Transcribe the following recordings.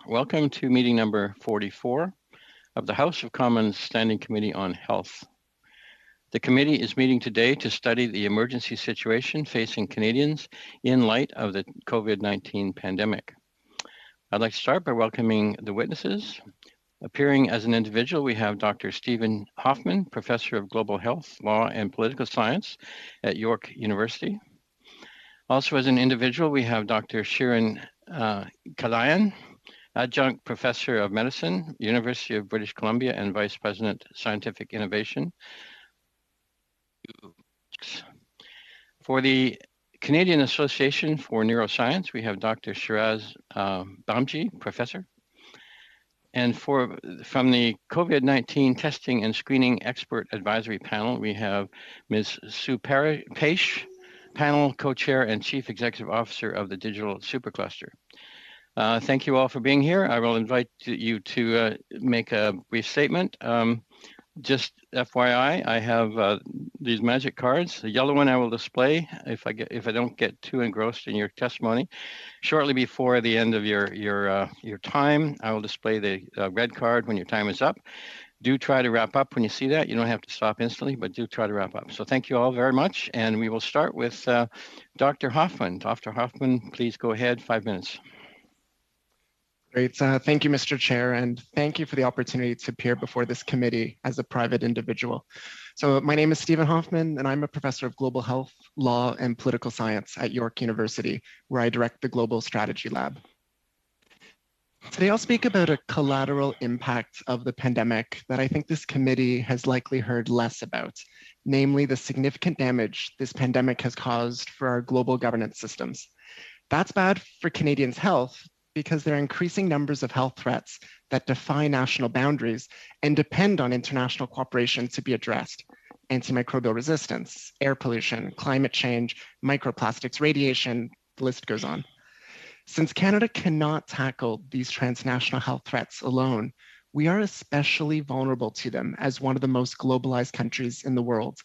Welcome to meeting number 44 of the House of Commons Standing Committee on Health. The committee is meeting today to study the emergency situation facing Canadians in light of the COVID-19 pandemic. I'd like to start by welcoming the witnesses. Appearing as an individual, we have Dr. Stephen Hoffman, Professor of Global Health, Law, and Political Science at York University. Also as an individual, we have Dr. Shirin Kalayan, Adjunct Professor of Medicine, University of British Columbia, and Vice President, Scientific Innovation. For the Canadian Association for Neuroscience, we have Dr. Shiraz Bamji, Professor. And from the COVID-19 Testing and Screening Expert Advisory Panel, we have Ms. Sue Paish, Panel Co-Chair and Chief Executive Officer of the Digital Supercluster. Thank you all for being here. I will invite you to make a brief statement. Just FYI, I have these magic cards. The yellow one I will display if I don't get too engrossed in your testimony. Shortly before the end of your time, I will display the red card when your time is up. Do try to wrap up when you see that. You don't have to stop instantly, but do try to wrap up. So thank you all very much, and we will start with Dr. Hoffman. Dr. Hoffman, please go ahead. 5 minutes. Great. Thank you, Mr. Chair, and thank you for the opportunity to appear before this committee as a private individual. So my name is Stephen Hoffman, and I'm a professor of global health, law, and political science at York University, where I direct the Global Strategy Lab. Today, I'll speak about a collateral impact of the pandemic that I think this committee has likely heard less about, namely the significant damage this pandemic has caused for our global governance systems. That's bad for Canadians' health, because there are increasing numbers of health threats that defy national boundaries and depend on international cooperation to be addressed. Antimicrobial resistance, air pollution, climate change, microplastics, radiation, the list goes on. Since Canada cannot tackle these transnational health threats alone, we are especially vulnerable to them as one of the most globalized countries in the world.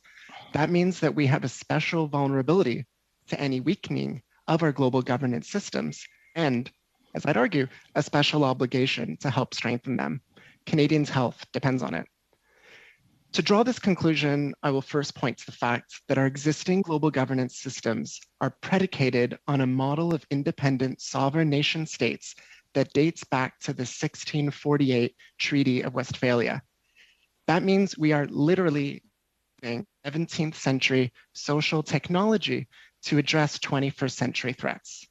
That means that we have a special vulnerability to any weakening of our global governance systems and, as I'd argue, a special obligation to help strengthen them. Canadians' health depends on it. To draw this conclusion, I will first point to the fact that our existing global governance systems are predicated on a model of independent sovereign nation states that dates back to the 1648 Treaty of Westphalia. That means we are literally using 17th century social technology to address 21st century threats.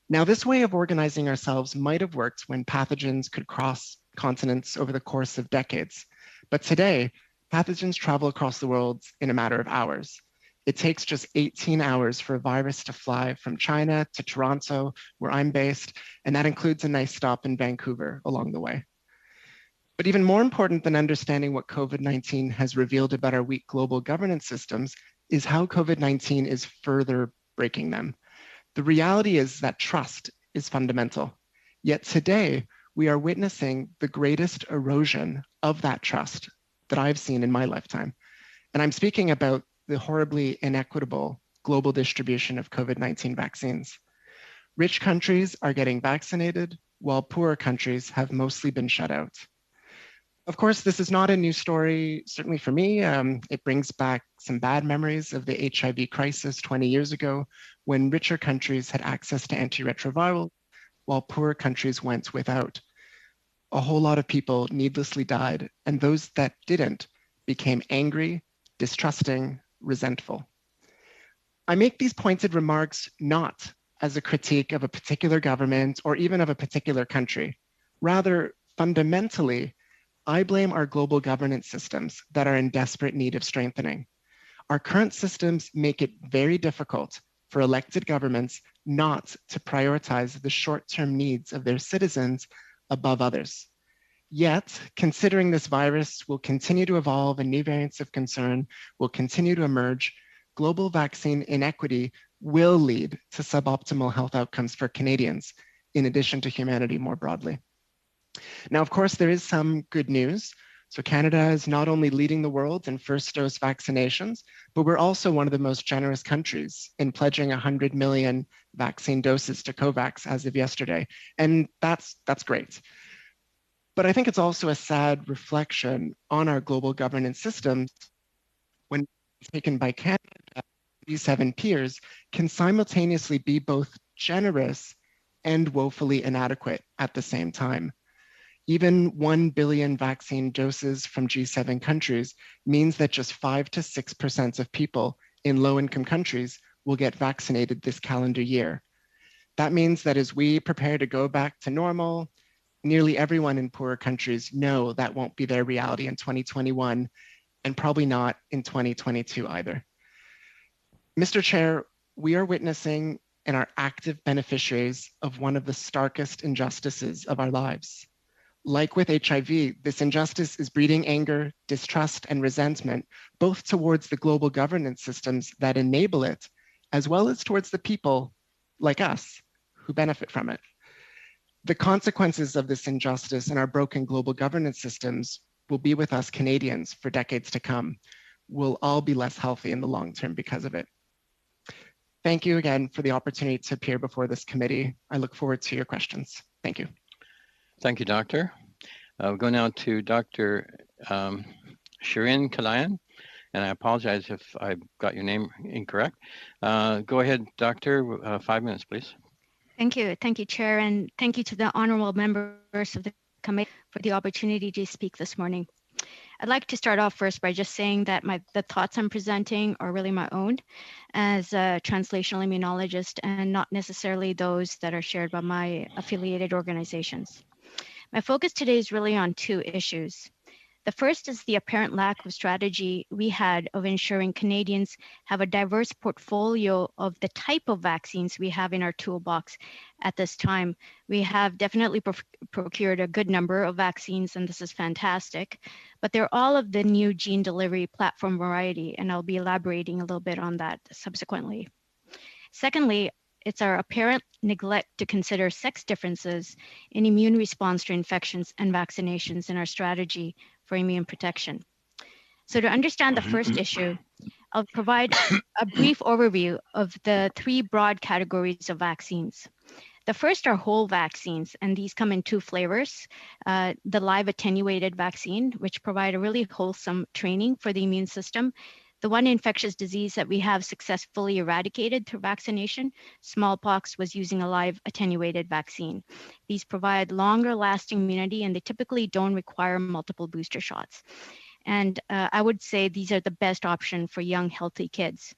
Now, this way of organizing ourselves might have worked when pathogens could cross continents over the course of decades. But today, pathogens travel across the world in a matter of hours. It takes just 18 hours for a virus to fly from China to Toronto, where I'm based, and that includes a nice stop in Vancouver along the way. But even more important than understanding what COVID-19 has revealed about our weak global governance systems is how COVID-19 is further breaking them. The reality is that trust is fundamental. Yet today, we are witnessing the greatest erosion of that trust that I've seen in my lifetime. And I'm speaking about the horribly inequitable global distribution of COVID-19 vaccines. Rich countries are getting vaccinated, while poorer countries have mostly been shut out. Of course, this is not a new story, certainly for me. It brings back some bad memories of the HIV crisis 20 years ago, when richer countries had access to antiretrovirals, while poorer countries went without. A whole lot of people needlessly died, and those that didn't became angry, distrusting, resentful. I make these pointed remarks not as a critique of a particular government or even of a particular country. Rather, fundamentally, I blame our global governance systems that are in desperate need of strengthening. Our current systems make it very difficult for elected governments not to prioritize the short-term needs of their citizens above others. Yet, considering this virus will continue to evolve and new variants of concern will continue to emerge, global vaccine inequity will lead to suboptimal health outcomes for Canadians, in addition to humanity more broadly. Now, of course, there is some good news. So Canada is not only leading the world in first dose vaccinations, but we're also one of the most generous countries in pledging 100 million vaccine doses to COVAX as of yesterday. And that's great. But I think it's also a sad reflection on our global governance systems when taken by Canada, G7 peers can simultaneously be both generous and woefully inadequate at the same time. Even 1 billion vaccine doses from G7 countries means that just 5 to 6% of people in low-income countries will get vaccinated this calendar year. That means that as we prepare to go back to normal, nearly everyone in poorer countries know that won't be their reality in 2021 and probably not in 2022 either. Mr. Chair, we are witnessing and are active beneficiaries of one of the starkest injustices of our lives. Like with HIV, this injustice is breeding anger, distrust, and resentment, both towards the global governance systems that enable it, as well as towards the people like us who benefit from it. The consequences of this injustice and our broken global governance systems will be with us Canadians for decades to come. We'll all be less healthy in the long term because of it. Thank you again for the opportunity to appear before this committee. I look forward to your questions. Thank you. Thank you, Doctor. We'll go now to Dr. Shirin Kalayan, and I apologize if I got your name incorrect. Go ahead, Doctor. 5 minutes, please. Thank you, Chair, and thank you to the honorable members of the committee for the opportunity to speak this morning. I'd like to start off first by just saying that the thoughts I'm presenting are really my own as a translational immunologist and not necessarily those that are shared by my affiliated organizations. My focus today is really on two issues. The first is the apparent lack of strategy we had of ensuring Canadians have a diverse portfolio of the type of vaccines we have in our toolbox at this time. We have definitely procured a good number of vaccines, and this is fantastic, but they're all of the new gene delivery platform variety, and I'll be elaborating a little bit on that subsequently. Secondly, it's our apparent neglect to consider sex differences in immune response to infections and vaccinations in our strategy for immune protection. So to understand the first issue, I'll provide a brief overview of the three broad categories of vaccines. The first are whole vaccines, and these come in two flavors. The live attenuated vaccine, which provide a really wholesome training for the immune system. The one infectious disease that we have successfully eradicated through vaccination, smallpox, was using a live attenuated vaccine. These provide longer lasting immunity, and they typically don't require multiple booster shots. And I would say these are the best option for young, healthy kids.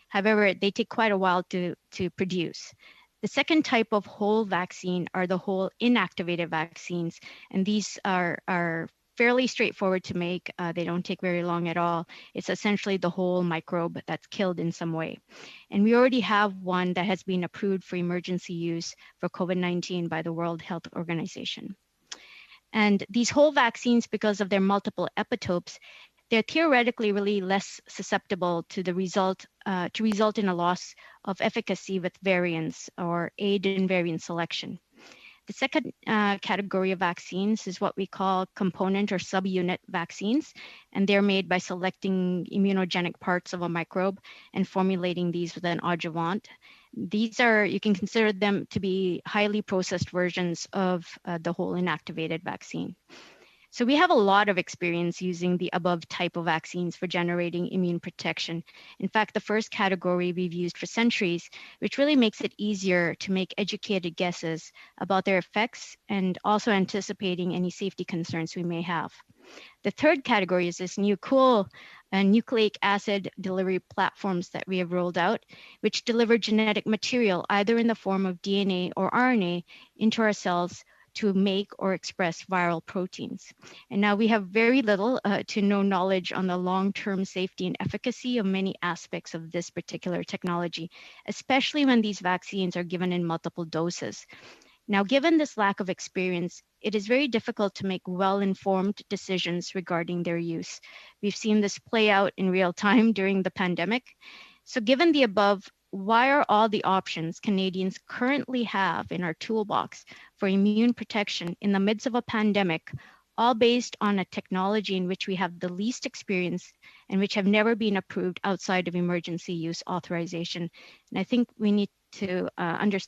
However, they take quite a while to produce. The second type of whole vaccine are the whole inactivated vaccines, and these are fairly straightforward to make. They don't take very long at all. It's essentially the whole microbe that's killed in some way. And we already have one that has been approved for emergency use for COVID-19 by the World Health Organization. And these whole vaccines, because of their multiple epitopes, they're theoretically really less susceptible to result in a loss of efficacy with variants or aid in variant selection. The second category of vaccines is what we call component or subunit vaccines, and they're made by selecting immunogenic parts of a microbe and formulating these with an adjuvant. These you can consider them to be highly processed versions of the whole inactivated vaccine. So we have a lot of experience using the above type of vaccines for generating immune protection. In fact, the first category we've used for centuries, which really makes it easier to make educated guesses about their effects and also anticipating any safety concerns we may have. The third category is this new cool nucleic acid delivery platforms that we have rolled out, which deliver genetic material either in the form of DNA or RNA into our cells to make or express viral proteins. And now we have very little to no knowledge on the long-term safety and efficacy of many aspects of this particular technology, especially when these vaccines are given in multiple doses. Now, given this lack of experience, it is very difficult to make well-informed decisions regarding their use. We've seen this play out in real time during the pandemic. So given the above, why are all the options Canadians currently have in our toolbox for immune protection in the midst of a pandemic all based on a technology in which we have the least experience and which have never been approved outside of emergency use authorization. And I think we need to understand